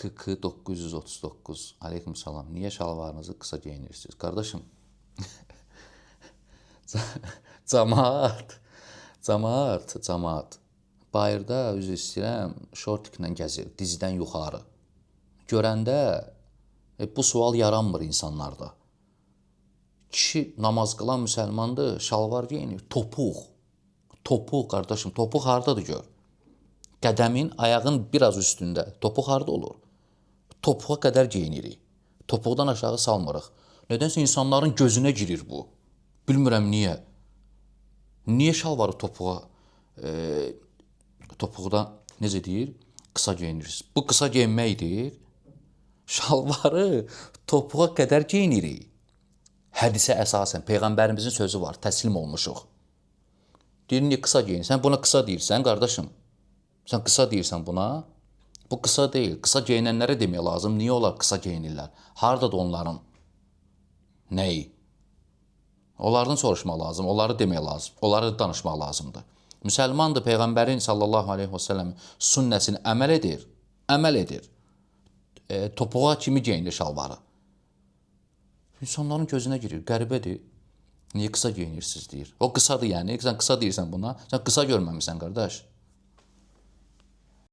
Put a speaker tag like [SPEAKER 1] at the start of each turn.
[SPEAKER 1] KK 939. Aleyküm salam. Niyə şalvarınızı qısa geyinirsiniz? Qardaşım, camaat. Bayırda üzr istəyirəm, şortiklə gəzir, dizdən yuxarı. Görəndə bu sual yaranmır insanlarda. Kişi namaz qılan müsəlmandır, şalvar geyinir, topuq. Topuq qardaşım, topuq hardadır gör? Qədəmin, ayağın biraz üstündə. Topuq harda olur? Topuğa qədər geyinirik. Topuqdan aşağı salmırıq. Nədənsə insanların gözünə girir bu. Bilmirəm niyə. Niyə şalvarı topuqdan necə deyir? Qısa geyinirsiniz. Bu qısa geyinməkdir. Şalvarı topuğa qədər geyinirik. Hədisə əsasən Peyğəmbərimizin sözü var, təslim olmuşuq. Deyir, niyə qısa geyinirsən? Sən buna qısa deyirsən, qardaşım. Sən qısa deyirsən buna. Bu qısa deyil. Qısa geyinənlərə demək lazım. Niyə onlar qısa geyinirlər? Hardadır onların? Nəyi? Onlardan soruşmaq lazım, onları demək lazım, onları danışmaq lazımdır. Müsəlmandır, Peyğəmbərin sallallahu aleyhi və səlləm sünnəsini əməl edir. Topuğa kimi geyinir şalvarı. İnsanların gözünə girir, qəribədir. Niyə qısa geyinirsiniz deyir. O qısadır yəni, sən qısa deyirsən buna, sən qısa görməmisən qardaş.